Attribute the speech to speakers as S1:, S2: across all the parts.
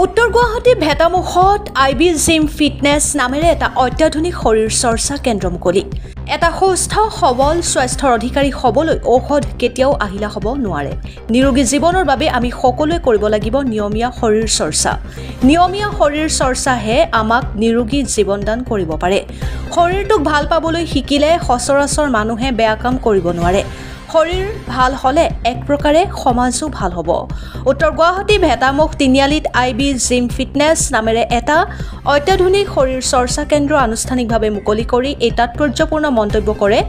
S1: উত্তৰ Guwahati ভেটামুখত IB gym fitness নামেৰে এটা অত্যাধুনিক শৰীৰ চৰ্চা কেন্দ্ৰ মুকলি। এটা সুস্থ সবল স্বাস্থ্যৰ অধিকাৰী হ'বলৈ ঔষধ কেতিয়াও আহিলা হ'ব নোৱাৰে। নিৰোগী জীৱনৰ বাবে আমি সকলোৱে কৰিব লাগিব নিয়মীয়া শৰীৰ চৰ্চা। নিয়মীয়া শৰীৰ চৰ্চাহে আমাক নিৰোগী জীৱন দান কৰিব পাৰে। শৰীৰটোক ভাল পাবলৈ শিকিলে সচৰাচৰ মানুহে বেয়া কাম কৰিব নোৱাৰে। শৰীৰ ভাল হলে এক প্ৰকাৰে সমাজও ভাল হ'ব। উত্তৰ গুৱাহাটী ভেটামুখ তিনিআলিত আইবি জিম ফিটনেছ নামেৰে এটা অত্যাধুনিক শৰীৰ চৰ্চা কেন্দ্ৰ আনুষ্ঠানিকভাৱে মুকলি কৰি এই তাৎপৰ্যপূৰ্ণ মন্তব্য কৰে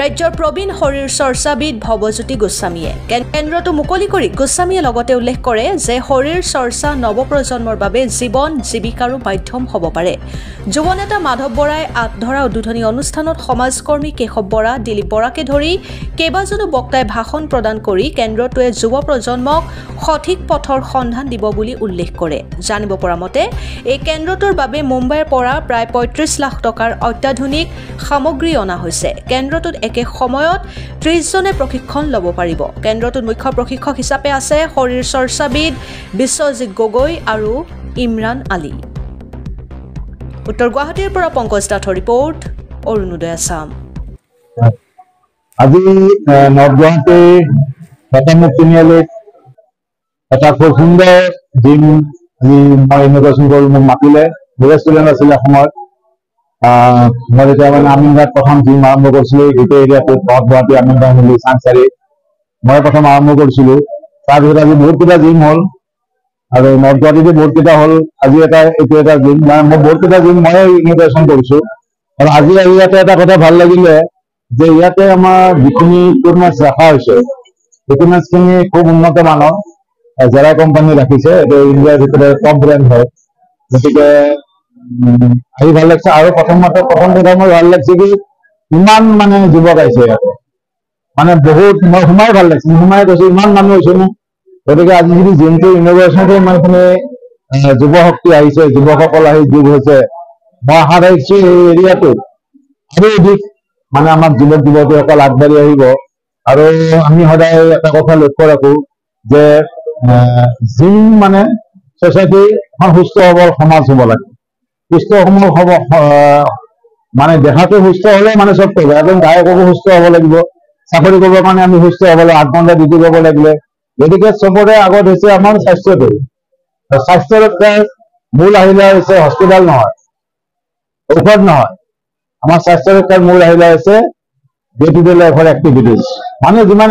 S1: ৰাজ্যৰ প্ৰবীণ শৰীৰ চৰ্চাবিদ ভৱজ্যোতি গোস্বামীয়ে। কেন্দ্ৰটো মুকলি কৰি গোস্বামীয়ে লগতে উল্লেখ কৰে যে শৰীৰ চৰ্চা নৱপ্ৰজন্মৰ বাবে জীৱন জীৱিকাৰো মাধ্যম হ'ব পাৰে। যুৱ নেতা মাধৱ বৰাই আঁতধৰা উদ্বোধনী অনুষ্ঠানত সমাজকৰ্মী কেশৱ বৰা, দিলীপ বৰাকে ধৰি কেইবাজনো বক্তাই ভাষণ প্ৰদান কৰি কেন্দ্ৰটোৱে যুৱ প্ৰজন্মক সঠিক পথৰ সন্ধান দিব বুলি উল্লেখ কৰে। জানিব পৰা মতে এই কেন্দ্ৰটোৰ বাবে মুম্বাইৰ পৰা প্ৰায় ৩৫ লাখ টকাৰ অত্যাধুনিক সামগ্ৰী অনা হৈছে। কেন্দ্ৰটোত একে সময়ত ৩০ জনে প্ৰশিক্ষণ ল'ব পাৰিব। কেন্দ্ৰটোত মুখ্য প্ৰশিক্ষক হিচাপে আছে শৰীৰ চৰ্চাবিদ বিশ্বজিৎ গগৈ আৰু ইমৰান আলী। উত্তৰ গুৱাহাটীৰ পৰা পংকজ দাসৰ ৰিপৰ্ট, অৰুণোদয় আছাম।
S2: আজি নৰ্থ গুৱাহাটী ভেটামুখ তিনিআলিত এটা খুব সুন্দৰ জিম আজি মই ইনগ্ৰেশ্যন কৰি মোক মাতিলে। ষ্টুডেণ্ট আছিলে সময়ত মই যেতিয়া মানে আমিনগাঁৱত প্ৰথম জিম আৰম্ভ কৰিছিলো, গোটেই এৰিয়াটোত নৰ্থ গুৱাহাটী আমিনগাঁও মিলি চাংচাৰি মই প্ৰথম আৰম্ভ কৰিছিলো। তাৰপিছত আজি বহুত কেইটা জিম হ'ল আৰু নৰ্থ গুৱাহাটীতো বহুত কেইটা হ'ল। আজি এইটো এটা জিম মই বহুত কেইটা জিম মই ইনগ্ৰেশ্যন কৰিছো। আৰু আজি ইয়াতে এটা কথা ভাল লাগিলে যে ইয়াতে আমাৰ যিখিনি ইকুইপমেণ্টছ ৰখা হৈছে ইকুইপমেণ্টছখিনি খুব উন্নত মানৰ জেৰা কোম্পানী ৰাখিছে। এইটো ইণ্ডিয়াৰ ভিতৰত টপ ব্ৰেণ্ড হয়। গতিকে আহি ভাল লাগিছে। আৰু প্ৰথম কথা মোৰ ভাল লাগিছে কি ইমান মানে যুৱক আহিছে ইয়াতে, মানে বহুত মই সোমাই ভাল লাগিছে। সোমাই গৈছো ইমান মানুহ হৈছে ন। গতিকে আজি যদি জিমটো ইনগ্ৰেশ্যনটো ইমানখিনি যুৱ শক্তি আহিছে, যুৱকসকল আহি যোগ হৈছে, মই আশা ৰাখিছো এই এৰিয়াটোত আৰু অধিক মানে আমাৰ যুৱক যুৱতীসকল আগবাঢ়ি আহিব। আৰু আমি সদায় এটা কথা লক্ষ্য ৰাখো যে জিম মানে ছ'চাইটি এখন সুস্থ সবল সমাজ হ'ব লাগে। সুস্থ সবল হ'ব মানে দেহাটো সুস্থ হ'লে মানে চব কৰিব। এজন গায়কো সুস্থ হ'ব লাগিব, চাকৰি কৰিবৰ কাৰণে আমি সুস্থ হ'ব লাগিব, ৮ ঘণ্টা ডিউটি কৰিব লাগিলে। গতিকে চবৰে আগত হৈছে আমাৰ স্বাস্থ্যটো। স্বাস্থ্যৰ মূল আহিলা হৈছে হস্পিটেল নহয়, ঔষধ নহয়। আমাৰ স্বাস্থ্য ৰক্ষাৰ মূল আহিলা হৈছে ডে টু ডে লাইফৰ এক্টিভিটিজ। মানে যিমান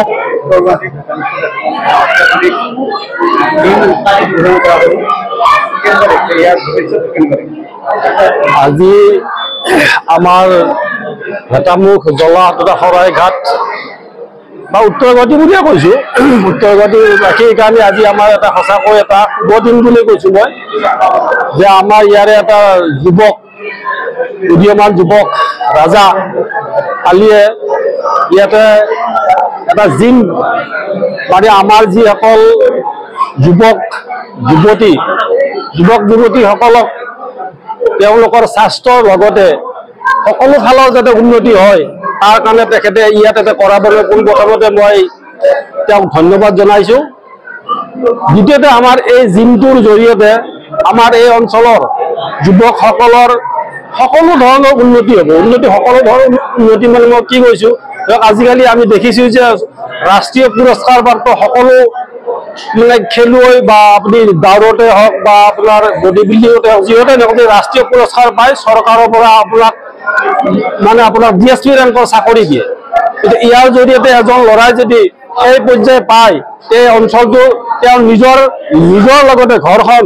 S3: আজি আমাৰ ভেটামুখ জলা তথা শৰাইঘাট বা উত্তৰ গুৱাহাটী বুলিয়ে কৈছো, উত্তৰ গুৱাহাটীবাসীৰ কাৰণে আজি আমাৰ এটা সঁচাকৈ এটা শুভ দিন বুলি কৈছো মই, যে আমাৰ ইয়াৰে এটা যুৱক উদীয়মান যুৱক ৰাজা কালিয়ে ইয়াতে এটা জিম মানে আমাৰ যিসকল যুৱক যুৱতীসকলক তেওঁলোকৰ স্বাস্থ্যৰ লগতে সকলো ফালৰ যাতে উন্নতি হয় তাৰ কাৰণে তেখেতে ইয়াত এটা কৰাবলৈ পোনপ্ৰথমতে মই তেওঁক ধন্যবাদ জনাইছো। দ্বিতীয়তে আমাৰ এই জিমটোৰ জৰিয়তে আমাৰ এই অঞ্চলৰ যুৱকসকলৰ সকলো ধৰণৰ উন্নতি হ'ব। সকলো ধৰণৰ উন্নতি মানে মই কি কৈছো, আজিকালি আমি দেখিছো যে ৰাষ্ট্ৰীয় পুৰস্কাৰপ্ৰাপ্ত সকলো মানে খেলুৱৈ বা আপুনি দৌৰতে হওক বা আপোনাৰ বডি বিল্ডিঙতে হওক, যিহেতু লগতে ৰাষ্ট্ৰীয় পুৰস্কাৰ পায় চৰকাৰৰ পৰা আপোনাক মানে আপোনাৰ DSP ৰেংকৰ চাকৰি দিয়ে। কিন্তু ইয়াৰ জৰিয়তে এজন ল'ৰাই যদি এই পৰ্যায় পায়, এই অঞ্চলটো তেওঁৰ নিজৰ লগতে ঘৰখন